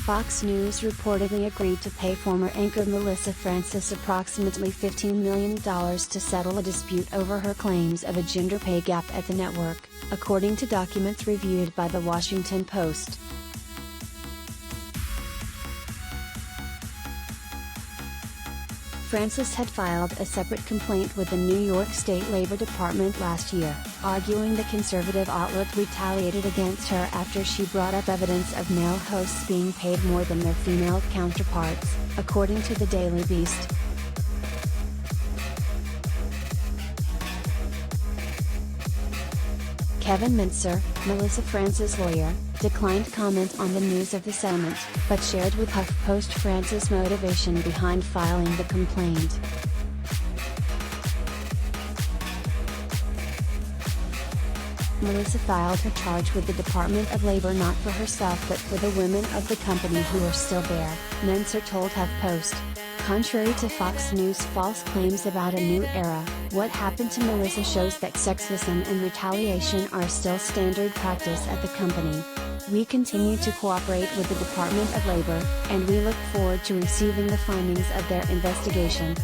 Fox News reportedly agreed to pay former anchor Melissa Francis approximately $15 million to settle a dispute over her claims of a gender pay gap at the network, according to documents reviewed by The Washington Post. Francis had filed a separate complaint with the New York State Labor Department last year, arguing the conservative outlet retaliated against her after she brought up evidence of male hosts being paid more than their female counterparts, according to the Daily Beast. Kevin Mintzer, Melissa Francis' lawyer, declined comment on the news of the settlement, but shared with HuffPost Francis' motivation behind filing the complaint. Melissa filed her charge with the Department of Labor not for herself but for the women of the company who are still there, Mintzer told HuffPost. Contrary to Fox News' false claims about a new era, what happened to Melissa shows that sexism and retaliation are still standard practice at the company. We continue to cooperate with the Department of Labor, and we look forward to receiving the findings of their investigation.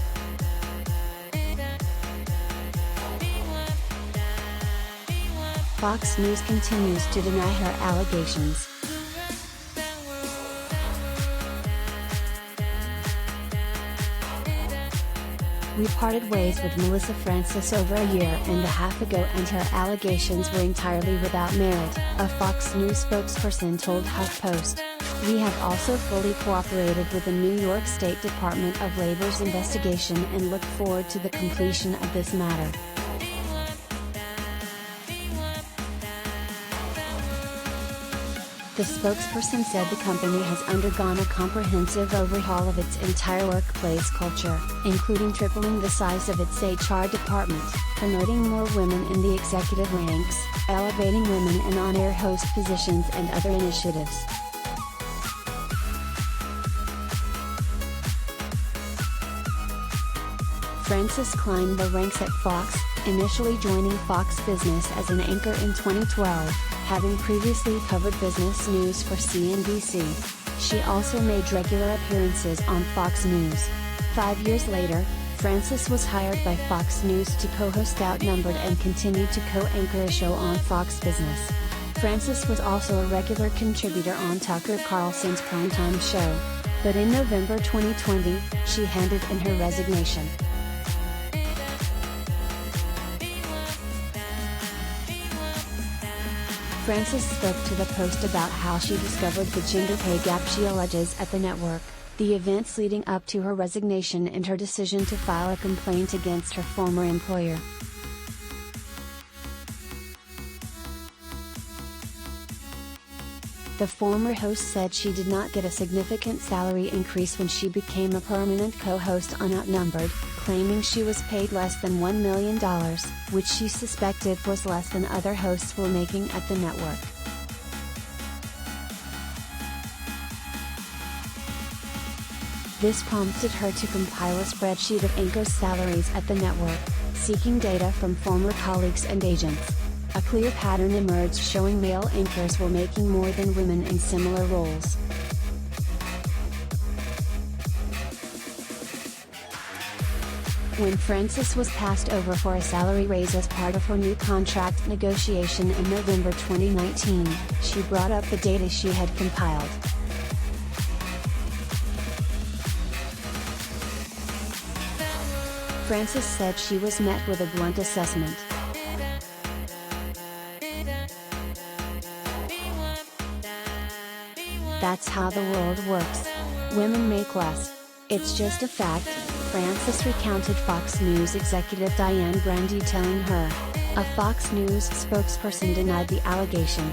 Fox News continues to deny her allegations. We parted ways with Melissa Francis over a year and a half ago and her allegations were entirely without merit, a Fox News spokesperson told HuffPost. We have also fully cooperated with the New York State Department of Labor's investigation and look forward to the completion of this matter. The spokesperson said the company has undergone a comprehensive overhaul of its entire workplace culture, including tripling the size of its HR department, promoting more women in the executive ranks, elevating women in on-air host positions and other initiatives. Francis climbed the ranks at Fox, initially joining Fox Business as an anchor in 2012. Having previously covered business news for CNBC. She also made regular appearances on Fox News. 5 years later, Francis was hired by Fox News to co-host Outnumbered and continued to co-anchor a show on Fox Business. Francis was also a regular contributor on Tucker Carlson's primetime show. But in November 2020, she handed in her resignation. Francis spoke to the Post about how she discovered the gender pay gap she alleges at the network, the events leading up to her resignation and her decision to file a complaint against her former employer. The former host said she did not get a significant salary increase when she became a permanent co-host on Outnumbered, claiming she was paid less than $1 million, which she suspected was less than other hosts were making at the network. This prompted her to compile a spreadsheet of anchors' salaries at the network, seeking data from former colleagues and agents. A clear pattern emerged showing male anchors were making more than women in similar roles. When Francis was passed over for a salary raise as part of her new contract negotiation in November 2019, she brought up the data she had compiled. Francis said she was met with a blunt assessment. That's how the world works. Women make less. It's just a fact, Francis recounted Fox News executive Diane Brandy telling her. A Fox News spokesperson denied the allegation.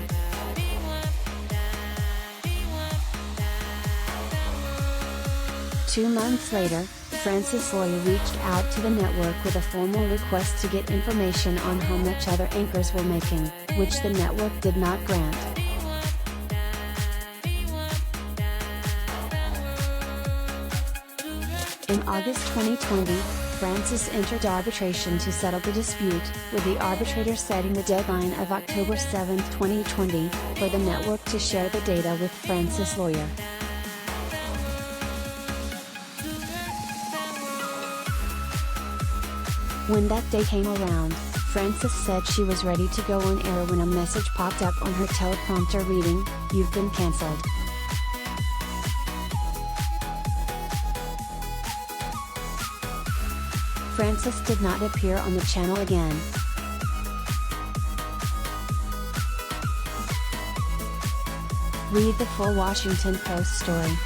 Two months later, Francis' lawyer reached out to the network with a formal request to get information on how much other anchors were making, which the network did not grant. In August 2020, Francis entered arbitration to settle the dispute, with the arbitrator setting the deadline of October 7, 2020, for the network to share the data with Francis' lawyer. When that day came around, Frances said she was ready to go on air when a message popped up on her teleprompter reading, "You've been cancelled." Frances did not appear on the channel again. Read the full Washington Post story.